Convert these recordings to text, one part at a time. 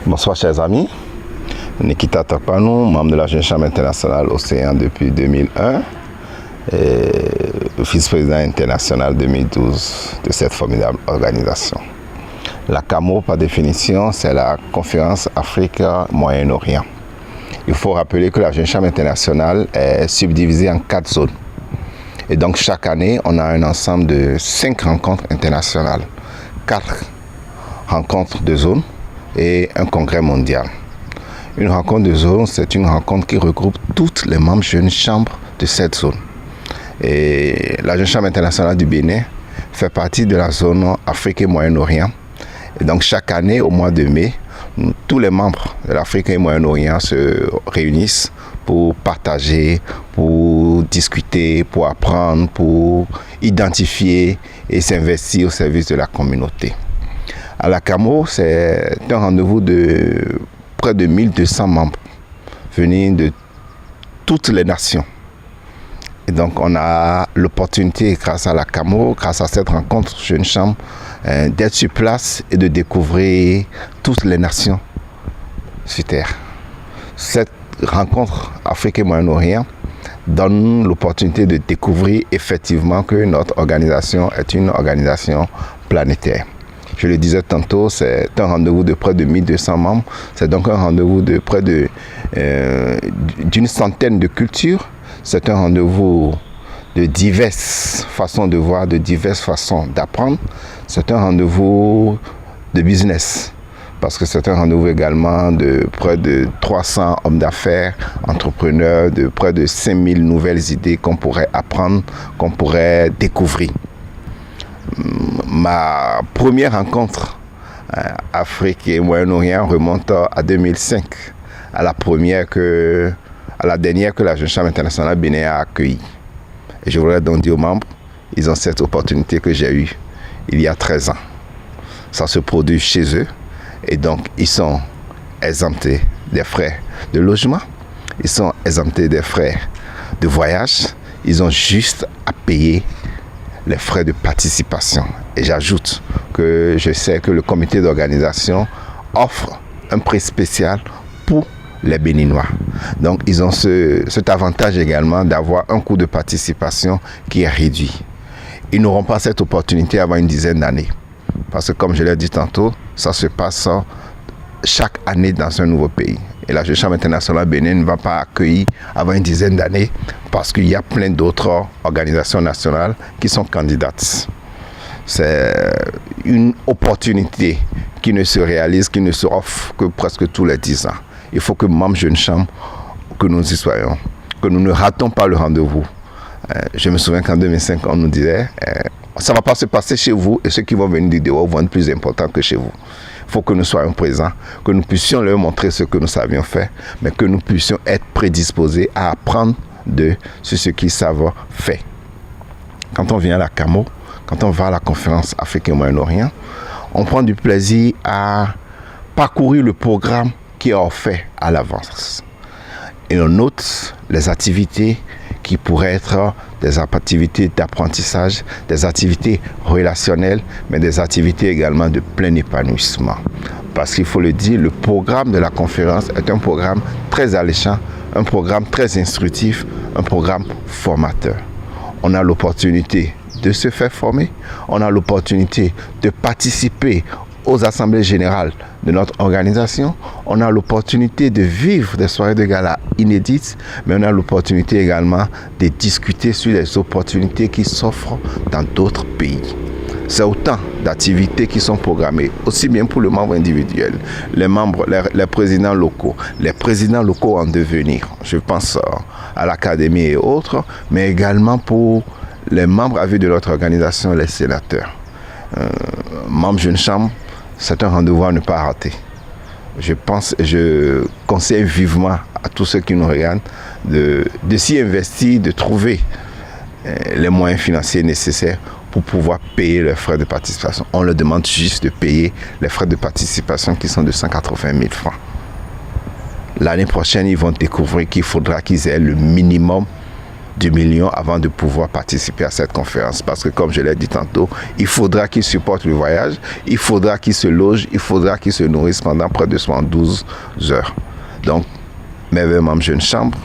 Bonsoir chers amis, Nikita Tokpanou, membre de la Jeune Chambre internationale Océan depuis 2001 et vice-président international 2012 de cette formidable organisation. La CAMO, par définition, c'est la conférence Afrique-Moyen-Orient. Il faut rappeler que la Jeune Chambre internationale est subdivisée en 4 zones. Et donc chaque année, on a un ensemble de 5 rencontres internationales, 4 rencontres de zone et un congrès mondial. Une rencontre de zone, c'est une rencontre qui regroupe toutes les membres jeunes chambres de cette zone. Et la Jeune Chambre internationale du Bénin fait partie de la zone Afrique et Moyen-Orient. Et donc chaque année, au mois de mai, tous les membres de l'Afrique et Moyen-Orient se réunissent pour partager, pour discuter, pour apprendre, pour identifier et s'investir au service de la communauté. À la CAMO, c'est un rendez-vous de près de 1200 membres venus de toutes les nations. Et donc on a l'opportunité, grâce à la CAMO, grâce à cette rencontre Jeune Chambre, d'être sur place et de découvrir toutes les nations sur Terre. Cette rencontre Afrique et Moyen-Orient donne l'opportunité de découvrir effectivement que notre organisation est une organisation planétaire. Je le disais tantôt, c'est un rendez-vous de près de 1200 membres. C'est donc un rendez-vous de près d'une centaine de cultures. C'est un rendez-vous de diverses façons de voir, de diverses façons d'apprendre. C'est un rendez-vous de business. Parce que c'est un rendez-vous également de près de 300 hommes d'affaires, entrepreneurs, de près de 5000 nouvelles idées qu'on pourrait apprendre, qu'on pourrait découvrir. Ma première rencontre Afrique et Moyen-Orient remonte à 2005, à la dernière que la Jeune Chambre internationale Bénin a accueillie. Et je voudrais donc dire aux membres, ils ont cette opportunité que j'ai eue il y a 13 ans. Ça se produit chez eux et donc ils sont exemptés des frais de logement, ils sont exemptés des frais de voyage, ils ont juste à payer les frais de participation. Et j'ajoute que je sais que le comité d'organisation offre un prix spécial pour les Béninois. Donc ils ont cet avantage également d'avoir un coût de participation qui est réduit. Ils n'auront pas cette opportunité avant une dizaine d'années. Parce que comme je l'ai dit tantôt, ça se passe chaque année dans un nouveau pays. Et la Jeune Chambre internationale Bénin ne va pas accueillir avant une dizaine d'années parce qu'il y a plein d'autres organisations nationales qui sont candidates. C'est une opportunité qui ne se réalise, qui ne se offre que presque tous les 10 ans. Il faut que, membres Jeune Chambre, que nous y soyons, que nous ne ratons pas le rendez-vous. Je me souviens qu'en 2005, on nous disait ça ne va pas se passer chez vous et ceux qui vont venir du dehors vont être plus importants que chez vous. Il faut que nous soyons présents, que nous puissions leur montrer ce que nous savions faire, mais que nous puissions être prédisposés à apprendre d'eux sur ce qu'ils savent faire. Quand on vient à la CAMO, quand on va à la conférence Afrique et Moyen-Orient, on prend du plaisir à parcourir le programme qui est offert à l'avance. Et on note les activités qui pourraient être des activités d'apprentissage, des activités relationnelles, mais des activités également de plein épanouissement. Parce qu'il faut le dire, le programme de la conférence est un programme très alléchant, un programme très instructif, un programme formateur. On a l'opportunité de se faire former, on a l'opportunité de participer aux assemblées générales de notre organisation, on a l'opportunité de vivre des soirées de gala inédites, mais on a l'opportunité également de discuter sur les opportunités qui s'offrent dans d'autres pays. C'est autant d'activités qui sont programmées, aussi bien pour le membre individuel, les membres, les présidents locaux en devenir, je pense à l'académie et autres, mais également pour les membres à vie de notre organisation, les sénateurs. Membres Jeune Chambre, c'est un rendez-vous à ne pas rater. Je conseille vivement à tous ceux qui nous regardent de s'y investir, de trouver les moyens financiers nécessaires pour pouvoir payer les frais de participation. On leur demande juste de payer les frais de participation qui sont de 180 000 francs. L'année prochaine, ils vont découvrir qu'il faudra qu'ils aient le minimum 2 millions avant de pouvoir participer à cette conférence. Parce que, comme je l'ai dit tantôt, il faudra qu'ils supportent le voyage, il faudra qu'ils se logent, il faudra qu'ils se nourrissent pendant près de 72 heures. Donc, Merveilleux Membres Jeunes Chambres,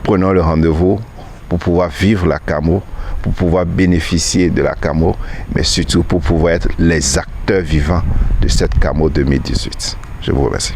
prenons le rendez-vous pour pouvoir vivre la CAMO, pour pouvoir bénéficier de la CAMO, mais surtout pour pouvoir être les acteurs vivants de cette CAMO 2018. Je vous remercie.